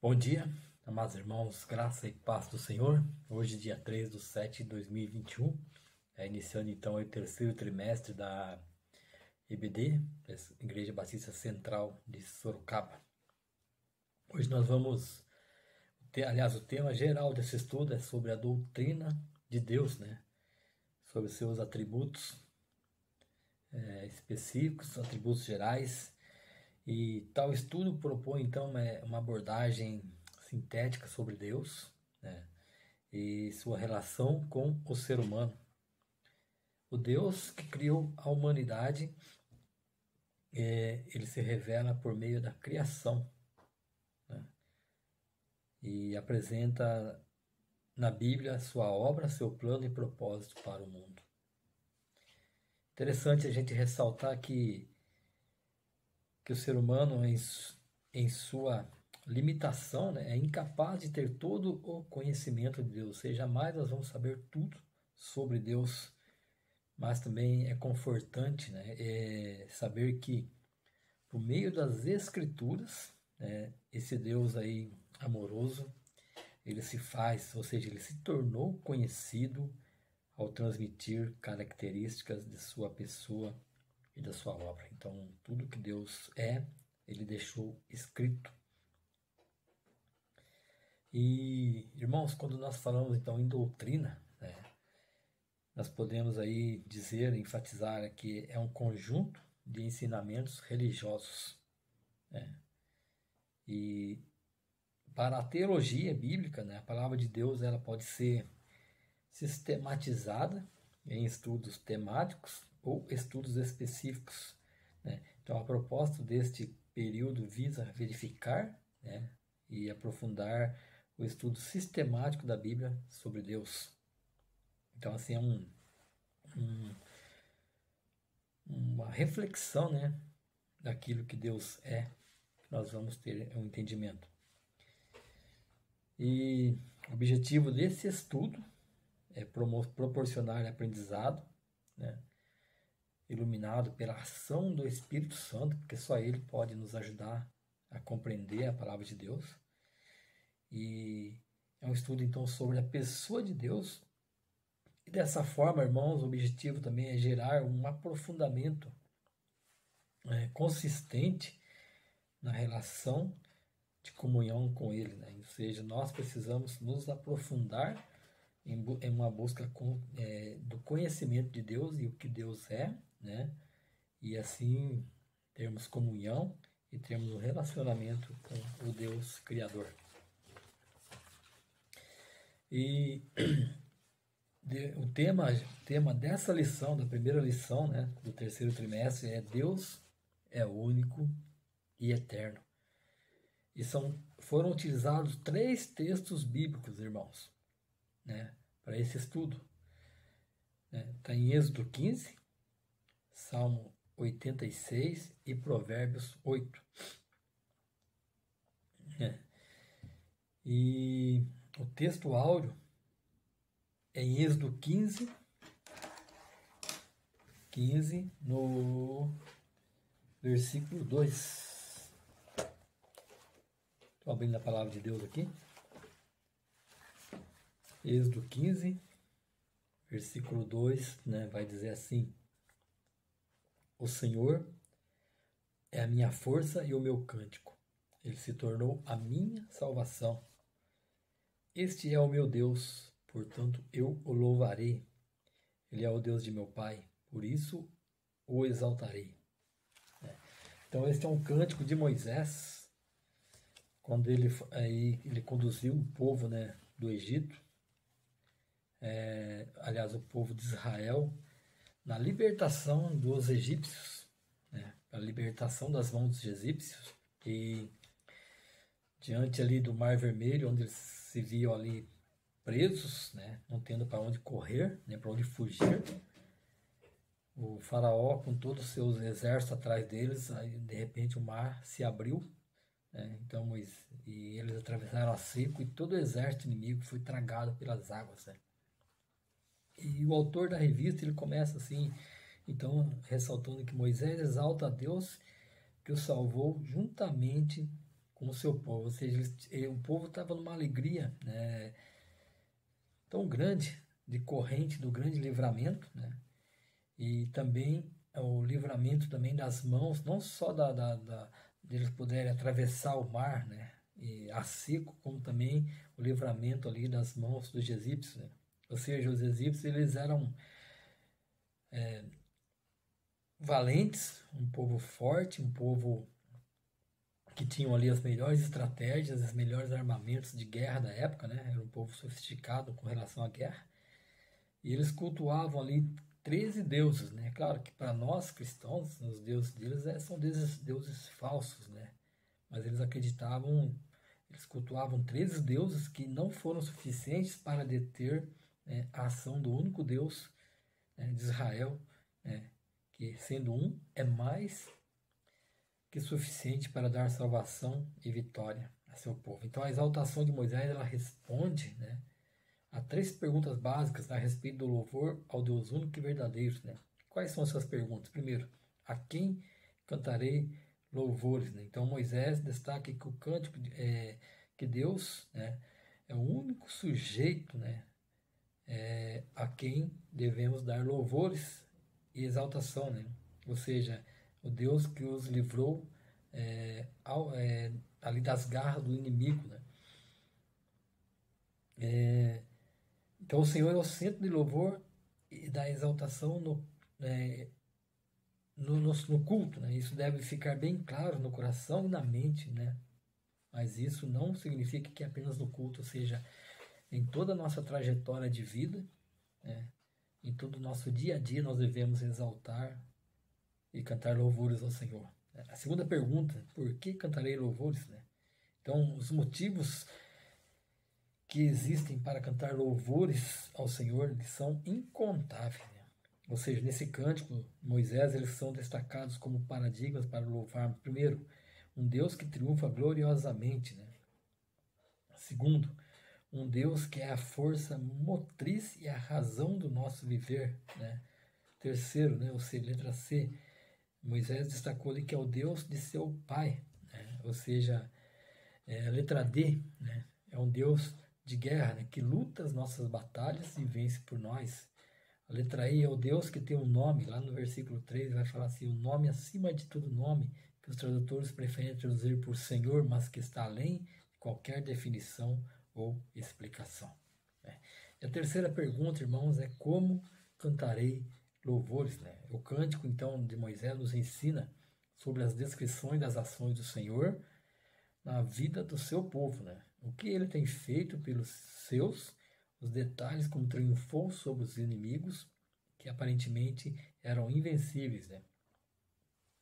Bom dia, amados irmãos, graça e paz do Senhor. Hoje, dia 3/7/2021, iniciando então o terceiro trimestre da EBD, Igreja Batista Central de Sorocaba. Hoje nós vamos o tema geral desse estudo é sobre a doutrina de Deus, né? Sobre seus atributos específicos, atributos gerais. E tal estudo propõe então uma abordagem sintética sobre Deus, né? E sua relação com o ser humano. O Deus que criou a humanidade, ele se revela por meio da criação, né? E apresenta na Bíblia sua obra, seu plano e propósito para o mundo. Interessante a gente ressaltar que o ser humano, em sua limitação, né, é incapaz de ter todo o conhecimento de Deus. Ou seja, jamais nós vamos saber tudo sobre Deus, mas também é confortante, né, saber que por meio das Escrituras, né, esse Deus aí amoroso, ele se faz, ou seja, ele se tornou conhecido ao transmitir características de sua pessoa e da sua obra. Então, tudo que Deus ele deixou escrito. E, irmãos, quando nós falamos então em doutrina, né, nós podemos aí dizer, enfatizar que é um conjunto de ensinamentos religiosos, né? E para a teologia bíblica, né, a palavra de Deus ela pode ser sistematizada em estudos temáticos ou estudos específicos, né? Então, a proposta deste período visa verificar, né, e aprofundar o estudo sistemático da Bíblia sobre Deus. Então, assim, é uma reflexão, né, daquilo que Deus é, que nós vamos ter um entendimento. E o objetivo desse estudo é proporcionar aprendizado, né, iluminado pela ação do Espírito Santo, porque só Ele pode nos ajudar a compreender a palavra de Deus. E é um estudo então sobre a pessoa de Deus. E dessa forma, irmãos, o objetivo também é gerar um aprofundamento consistente na relação de comunhão com Ele, né? Ou seja, nós precisamos nos aprofundar em uma busca do conhecimento de Deus e o que Deus é, né? E assim termos comunhão e termos um relacionamento com o Deus Criador. E o tema dessa lição, da primeira lição, né, do terceiro trimestre, é Deus é único e eterno. E foram utilizados 3 textos bíblicos, irmãos, né, para esse estudo. Está em Êxodo 15, Salmo 86 e Provérbios 8. E o texto áureo é em Êxodo 15, no versículo 2. Estou abrindo a palavra de Deus aqui. Êxodo 15, versículo 2, né, vai dizer assim: O Senhor é a minha força e o meu cântico. Ele se tornou a minha salvação. Este é o meu Deus, portanto eu o louvarei. Ele é o Deus de meu Pai, por isso o exaltarei. Então este é um cântico de Moisés, quando ele conduziu o povo, né, do Egito, aliás, o povo de Israel, na libertação dos egípcios, né, a libertação das mãos dos egípcios, e diante ali do Mar Vermelho, onde eles se viam ali presos, né, não tendo para onde correr, nem para onde fugir, o faraó com todos os seus exércitos atrás deles, aí de repente o mar se abriu, né, então e eles atravessaram a seco e todo o exército inimigo foi tragado pelas águas, né. E o autor da revista ele começa assim, então ressaltando que Moisés exalta a Deus que o salvou juntamente com o seu povo. Ou seja, o povo estava numa alegria, né, tão grande, de corrente do grande livramento, né, e também o livramento também das mãos, não só de eles poderem atravessar o mar, né, e a seco, como também o livramento ali das mãos dos egípcios, né. Ou seja, os egípcios eles eram valentes, um povo forte, um povo que tinham ali as melhores estratégias, os melhores armamentos de guerra da época, né? Era um povo sofisticado com relação à guerra. E eles cultuavam ali 13 deuses, né? Claro que para nós cristãos, os deuses deles são deuses falsos, né? Mas eles acreditavam, eles cultuavam 13 deuses que não foram suficientes para deter, né, a ação do único Deus, né, de Israel, né? Que sendo um é mais que suficiente para dar salvação e vitória a seu povo. Então a exaltação de Moisés ela responde, né, a 3 perguntas básicas a respeito do louvor ao Deus único e verdadeiro. Né? Quais são essas perguntas? Primeiro, a quem cantarei louvores? Né? Então Moisés destaca que o cântico que Deus, né, é o único sujeito, né, a quem devemos dar louvores e exaltação, né? Ou seja, o Deus que os livrou ali das garras do inimigo, né? Então o Senhor é o centro de louvor e da exaltação no culto, né? Isso deve ficar bem claro no coração e na mente, né? Mas isso não significa que apenas no culto, ou seja, em toda a nossa trajetória de vida, né? Em todo o nosso dia a dia nós devemos exaltar e cantar louvores ao Senhor. A segunda pergunta, por que cantarei louvores? Né? Então, os motivos que existem para cantar louvores ao Senhor são incontáveis. Né? Ou seja, nesse cântico, Moisés, eles são destacados como paradigmas para louvar, primeiro, um Deus que triunfa gloriosamente. Né? Segundo, um Deus que é a força motriz e a razão do nosso viver. Né? Terceiro, né, ou seja, letra C, Moisés destacou ali que é o Deus de seu pai, né? Ou seja, a letra D, né, é um Deus de guerra, né, que luta as nossas batalhas e vence por nós. A letra E é o Deus que tem um nome, lá no versículo 3 vai falar assim, o nome acima de todo nome, que os tradutores preferem traduzir por Senhor, mas que está além de qualquer definição ou explicação. Né? E a terceira pergunta, irmãos, é como cantarei louvores? Né? O cântico, então, de Moisés nos ensina sobre as descrições das ações do Senhor na vida do seu povo, né? O que ele tem feito pelos seus, os detalhes como triunfou sobre os inimigos que aparentemente eram invencíveis, né?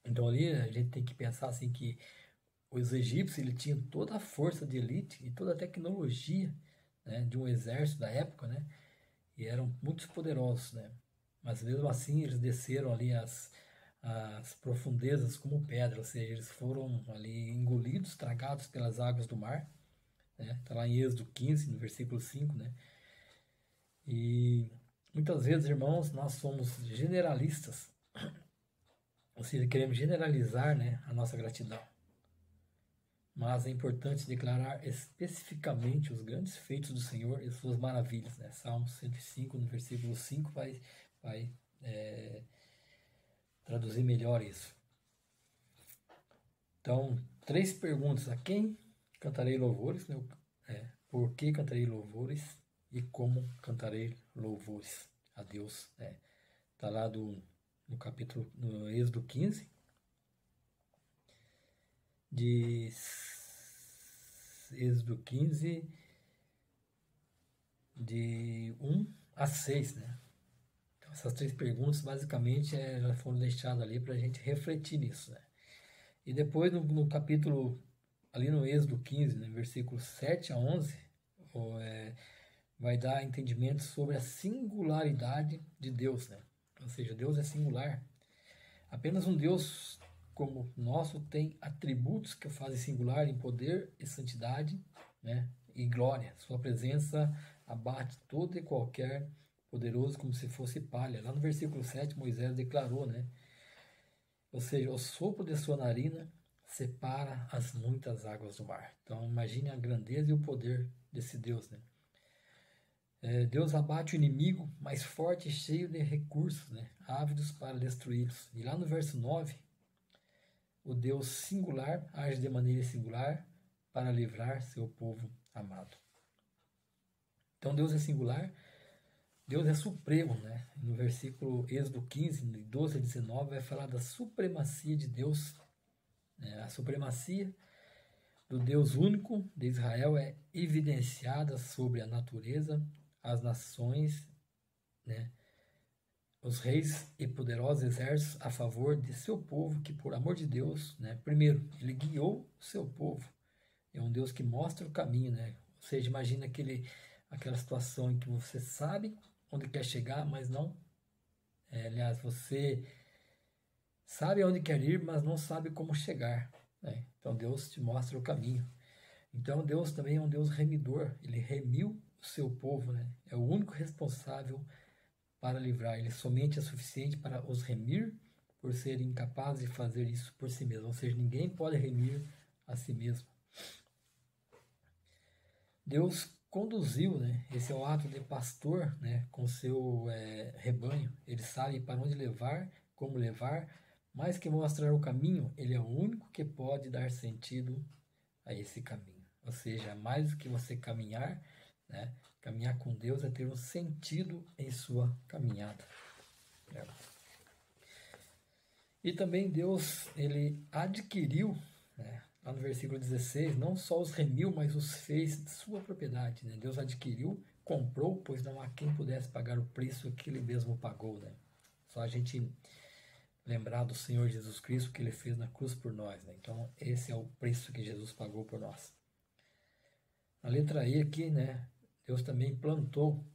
Então ali a gente tem que pensar assim que os egípcios ele tinham toda a força de elite e toda a tecnologia, né, de um exército da época, né? E eram muito poderosos, né? Mas mesmo assim eles desceram ali as profundezas como pedra, ou seja, eles foram ali engolidos, tragados pelas águas do mar, né? Tá lá em Êxodo 15, no versículo 5, né? E muitas vezes, irmãos, nós somos generalistas, ou seja, queremos generalizar, né, a nossa gratidão. Mas é importante declarar especificamente os grandes feitos do Senhor e suas maravilhas, né? Salmo 105, no versículo 5, vai traduzir melhor isso. Então, 3 perguntas. A quem cantarei louvores? Né? Por que cantarei louvores? E como cantarei louvores a Deus? Está lá no capítulo, no Êxodo 15, de Êxodo 15, de 1 a 6, né? Então, essas 3 perguntas, basicamente, já foram deixadas ali para a gente refletir nisso, né? E depois, no capítulo, ali no Êxodo 15, né, versículos 7 a 11, vai dar entendimento sobre a singularidade de Deus, né? Ou seja, Deus é singular. Apenas um Deus como o nosso tem atributos que o fazem singular em poder e santidade, né, e glória. Sua presença abate todo e qualquer poderoso como se fosse palha. Lá no versículo 7, Moisés declarou, né? Ou seja, o sopro de sua narina separa as muitas águas do mar. Então imagine a grandeza e o poder desse Deus, né? Deus abate o inimigo mais forte e cheio de recursos, né? Ávidos para destruí-los. E lá no verso 9, o Deus singular age de maneira singular para livrar seu povo amado. Então Deus é singular, Deus é supremo, né? No versículo Êxodo 15, de 12 a 19, vai falar da supremacia de Deus. A supremacia do Deus único de Israel é evidenciada sobre a natureza, as nações, né? Os reis e poderosos exércitos a favor de seu povo, que por amor de Deus, né? Primeiro, ele guiou o seu povo. É um Deus que mostra o caminho, né? Ou seja, imagina aquela situação em que você sabe onde quer chegar, mas não. Aliás, você sabe onde quer ir, mas não sabe como chegar, né? Então Deus te mostra o caminho. Então Deus também é um Deus remidor. Ele remiu o seu povo, né? É o único responsável para livrar. Ele somente é suficiente para os remir por serem incapazes de fazer isso por si mesmo. Ou seja, ninguém pode remir a si mesmo. Deus conduziu, né? Esse é o ato de pastor, né? Com seu rebanho. Ele sabe para onde levar, como levar, mais que mostrar o caminho, ele é o único que pode dar sentido a esse caminho. Ou seja, mais do que você caminhar, né? Caminhar com Deus é ter um sentido em sua caminhada. E também Deus, ele adquiriu, né? Lá no versículo 16, não só os remiu, mas os fez de sua propriedade, né? Deus adquiriu, comprou, pois não há quem pudesse pagar o preço que ele mesmo pagou, né? Só a gente lembrar do Senhor Jesus Cristo que ele fez na cruz por nós, né? Então esse é o preço que Jesus pagou por nós. A letra E aqui, né? Deus também plantou.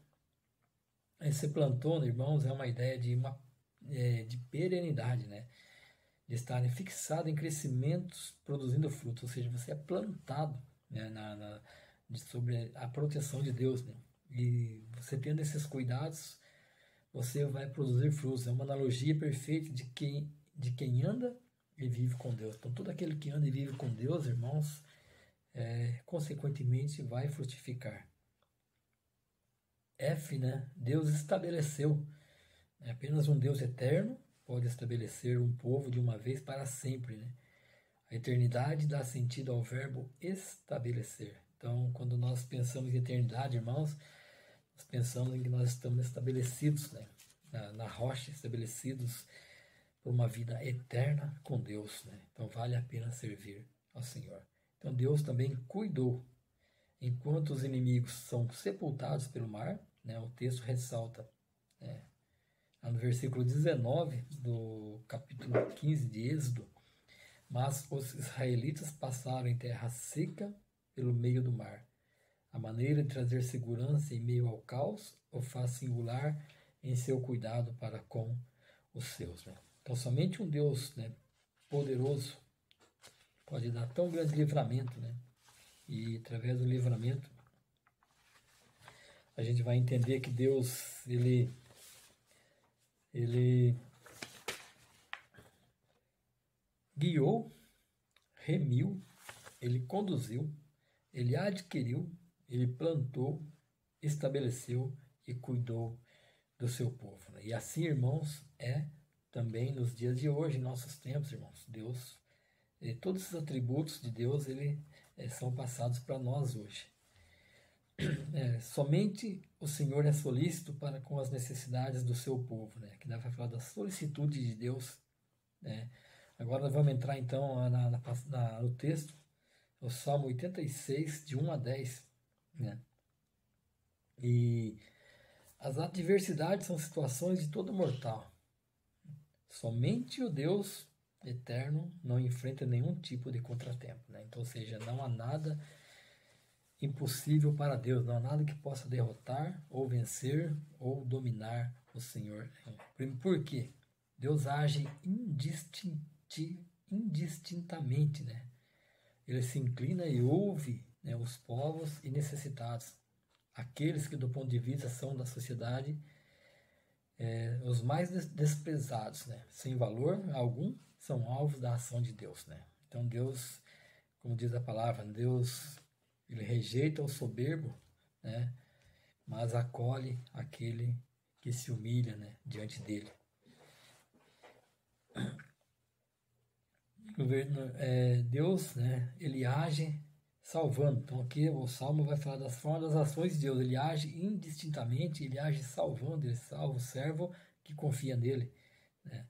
Esse plantou, irmãos, é uma ideia de perenidade, né? De estarem fixados em crescimentos, produzindo frutos. Ou seja, você é plantado, né? Sobre a proteção de Deus, né? E você tendo esses cuidados, você vai produzir frutos. É uma analogia perfeita de quem anda e vive com Deus. Então, todo aquele que anda e vive com Deus, irmãos, consequentemente vai frutificar. F, né? Deus estabeleceu. Apenas um Deus eterno pode estabelecer um povo de uma vez para sempre, né? A eternidade dá sentido ao verbo estabelecer. Então, quando nós pensamos em eternidade, irmãos, nós pensamos em que nós estamos estabelecidos, né? Na rocha, estabelecidos por uma vida eterna com Deus, né? Então, vale a pena servir ao Senhor. Então, Deus também cuidou. Enquanto os inimigos são sepultados pelo mar, né? O texto ressalta, no versículo 19 do capítulo 15 de Êxodo, mas os israelitas passaram em terra seca pelo meio do mar. A maneira de trazer segurança em meio ao caos o faz singular em seu cuidado para com os seus, né? Então somente um Deus, né, poderoso pode dar tão grande livramento, né? E através do livramento a gente vai entender que Deus, ele guiou, remiu, ele conduziu, ele adquiriu, ele plantou, estabeleceu e cuidou do seu povo, né? E assim, irmãos, é também nos dias de hoje, em nossos tempos, irmãos. Deus, todos esses atributos de Deus, são passados para nós hoje. Somente o Senhor é solícito para com as necessidades do seu povo, né? Que dá para falar da solicitude de Deus, né? Agora nós vamos entrar então no texto, o Salmo 86, de 1 a 10, né? E as adversidades são situações de todo mortal. Somente o Deus eterno não enfrenta nenhum tipo de contratempo, né? Então, ou seja, não há nada impossível para Deus, não há nada que possa derrotar ou vencer ou dominar o Senhor. Por quê? Deus age indistintamente, né? Ele se inclina e ouve, né, os povos e necessitados, aqueles que do ponto de vista são da sociedade os mais desprezados, né? Sem valor algum, são alvos da ação de Deus, né? Então Deus, como diz a palavra, Deus, ele rejeita o soberbo, né? Mas acolhe aquele que se humilha, né, diante dele. Deus, né, ele age salvando. Então aqui o Salmo vai falar das formas das ações de Deus. Ele age indistintamente, ele age salvando, ele salva o servo que confia nele, né?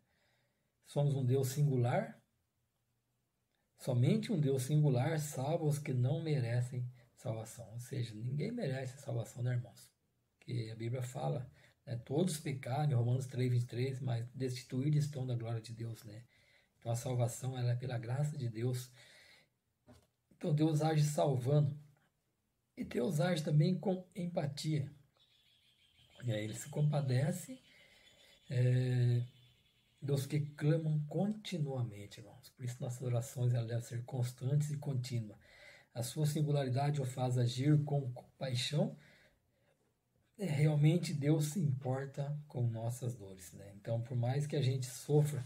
Somos um Deus singular. Somente um Deus singular salva os que não merecem salvação. Ou seja, ninguém merece salvação, né, irmãos? Porque a Bíblia fala, né, todos pecaram, em Romanos 3:23, mas destituídos estão da glória de Deus, né? Então a salvação ela é pela graça de Deus. Então Deus age salvando. E Deus age também com empatia. E aí ele se compadece dos que clamam continuamente, irmãos. Por isso nossas orações elas devem ser constantes e contínuas. A sua singularidade o faz agir com compaixão. Realmente Deus se importa com nossas dores, né? Então, por mais que a gente sofra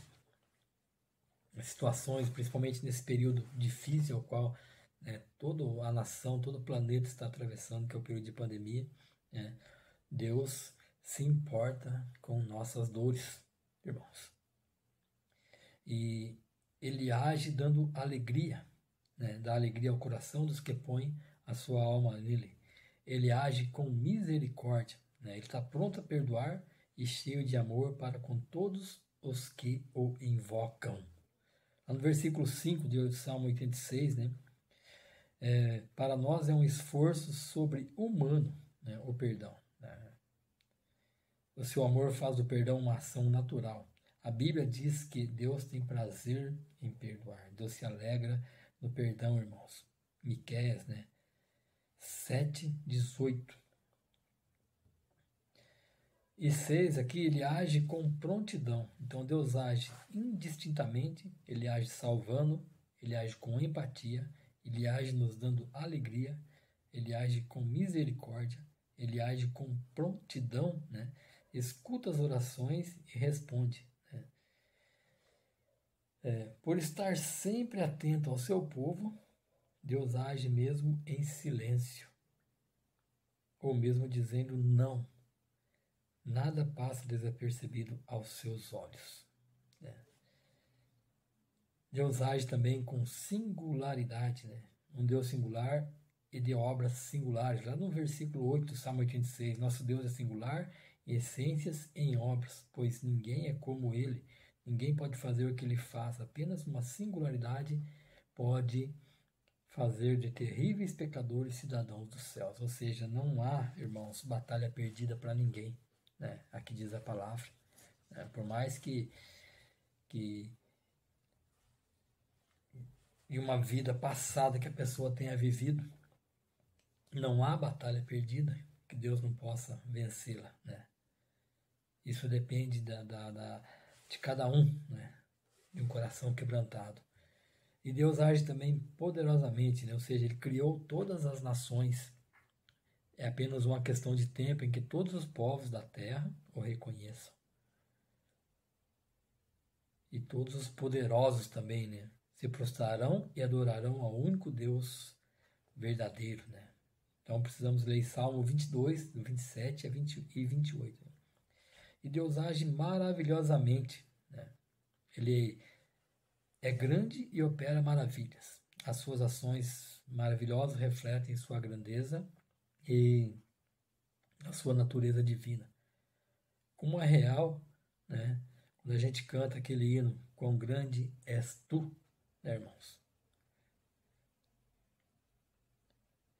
situações, principalmente nesse período difícil, ao qual, né, toda a nação, todo o planeta está atravessando, que é o período de pandemia, né, Deus se importa com nossas dores, irmãos. E ele age dando alegria, né, dá alegria ao coração dos que põem a sua alma nele. Ele age com misericórdia, né, ele está pronto a perdoar e cheio de amor para com todos os que o invocam. Lá no versículo 5 de Salmo 86, né, para nós é um esforço sobre-humano, né, o perdão. Né? O seu amor faz do perdão uma ação natural. A Bíblia diz que Deus tem prazer em perdoar. Deus se alegra no perdão, irmãos. Miqueias, né, 7:18. E 6 aqui, ele age com prontidão. Então Deus age indistintamente, ele age salvando, ele age com empatia, ele age nos dando alegria, ele age com misericórdia, ele age com prontidão, né? Escuta as orações e responde. Né? Por estar sempre atento ao seu povo, Deus age mesmo em silêncio, ou mesmo dizendo não. Nada passa desapercebido aos seus olhos. Né? Deus age também com singularidade, né? Um Deus singular e de obras singulares. Lá no versículo 8 do Salmo 86, nosso Deus é singular, essências em obras, pois ninguém é como ele, ninguém pode fazer o que ele faz, apenas uma singularidade pode fazer de terríveis pecadores cidadãos dos céus. Ou seja, não há, irmãos, batalha perdida para ninguém. Né? Aqui diz a palavra. Né? Por mais que em uma vida passada que a pessoa tenha vivido, não há batalha perdida que Deus não possa vencê-la. Né? Isso depende de cada um, né? De um coração quebrantado. E Deus age também poderosamente, né? Ou seja, Ele criou todas as nações. É apenas uma questão de tempo em que todos os povos da terra o reconheçam. E todos os poderosos também, né? Se prostrarão e adorarão ao único Deus verdadeiro, né? Então precisamos ler Salmo 22, do 27 e 28. E Deus age maravilhosamente, né? Ele é grande e opera maravilhas. As suas ações maravilhosas refletem sua grandeza e a sua natureza divina. Como é real, né? Quando a gente canta aquele hino, quão grande és tu, né, irmãos?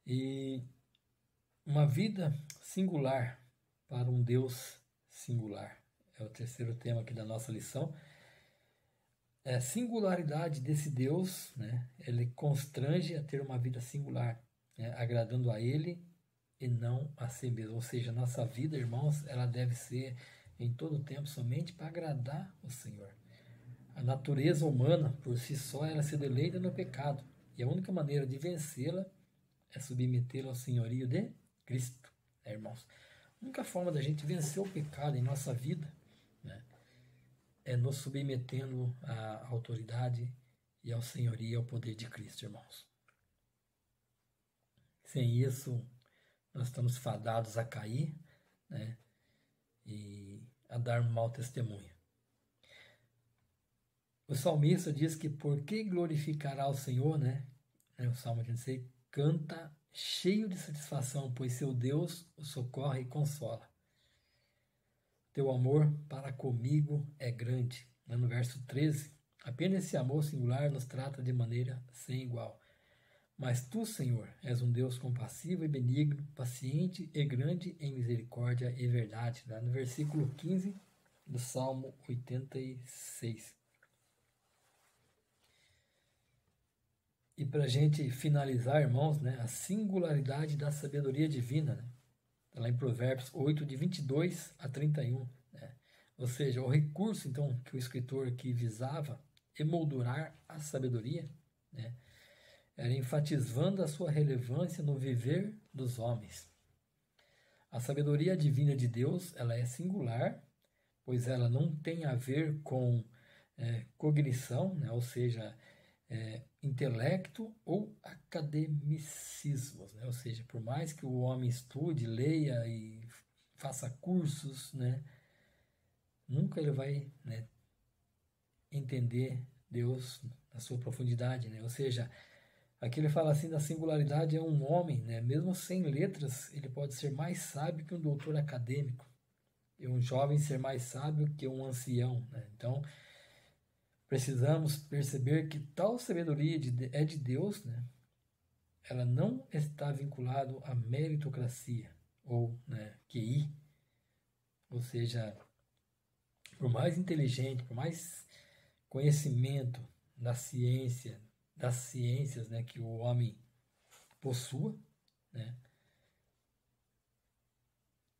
E uma vida singular para um Deus singular. É o terceiro tema aqui da nossa lição. A singularidade desse Deus, né, ele constrange a ter uma vida singular, né, agradando a Ele e não a si mesmo. Ou seja, nossa vida, irmãos, ela deve ser em todo o tempo somente para agradar o Senhor. A natureza humana, por si só, ela se deleita no pecado. E a única maneira de vencê-la é submetê-la ao senhorio de Cristo, né, irmãos? A única forma da gente vencer o pecado em nossa vida, né, é nos submetendo à autoridade e ao senhorio e ao poder de Cristo, irmãos. Sem isso, nós estamos fadados a cair, né? E a dar um mau testemunho. O salmista diz que por que glorificará o Senhor, né? O Salmo 86, canta cheio de satisfação, pois seu Deus o socorre e consola. Teu amor para comigo é grande. No verso 13, apenas esse amor singular nos trata de maneira sem igual. Mas tu, Senhor, és um Deus compassivo e benigno, paciente e grande em misericórdia e verdade. No versículo 15 do Salmo 86. E para a gente finalizar, irmãos, né, a singularidade da sabedoria divina, né? Está lá em Provérbios 8, de 22 a 31. Né? Ou seja, o recurso, então, que o escritor aqui visava emoldurar a sabedoria, né, era enfatizando a sua relevância no viver dos homens. A sabedoria divina de Deus, ela é singular, pois ela não tem a ver com cognição, né, ou seja, intelecto ou academicismos, né? Ou seja, por mais que o homem estude, leia e faça cursos, né, nunca ele vai, né, entender Deus na sua profundidade, né? Ou seja, aqui ele fala assim da singularidade, é um homem, né, mesmo sem letras, ele pode ser mais sábio que um doutor acadêmico, e um jovem ser mais sábio que um ancião, né? Então, precisamos perceber que tal sabedoria é de Deus, né? Ela não está vinculada à meritocracia, ou, né, QI. Ou seja, por mais inteligente, por mais conhecimento da ciência, das ciências, né, que o homem possua, né,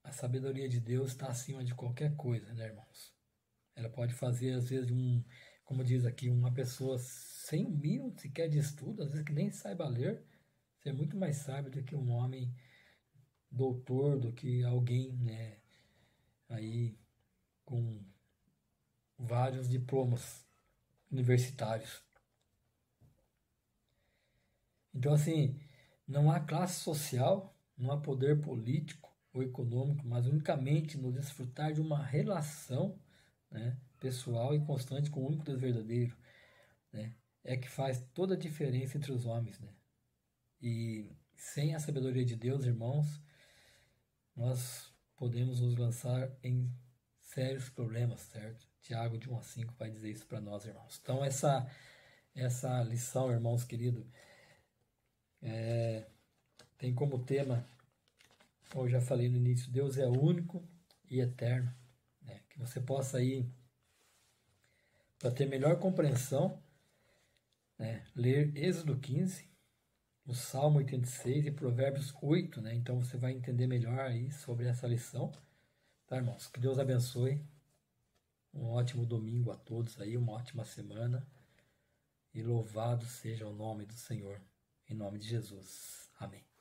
a sabedoria de Deus está acima de qualquer coisa, né, irmãos? Ela pode fazer, às vezes, como diz aqui, uma pessoa sem o mínimo sequer de estudo, às vezes que nem saiba ler, ser muito mais sábio do que um homem doutor, do que alguém, né, aí com vários diplomas universitários. Então, assim, não há classe social, não há poder político ou econômico, mas unicamente no desfrutar de uma relação, né, pessoal e constante com o único Deus verdadeiro, né, é que faz toda a diferença entre os homens, né? E sem a sabedoria de Deus, irmãos, nós podemos nos lançar em sérios problemas, certo? Tiago de 1 a 5 vai dizer isso para nós, irmãos. Então, essa lição, irmãos queridos, tem como tema, como eu já falei no início, Deus é único e eterno. Né? Que você possa ir, para ter melhor compreensão, né, ler Êxodo 15, o Salmo 86 e Provérbios 8, né? Então você vai entender melhor aí sobre essa lição. Tá, irmãos? Que Deus abençoe. Um ótimo domingo a todos aí, uma ótima semana. E louvado seja o nome do Senhor. Em nome de Jesus. Amém.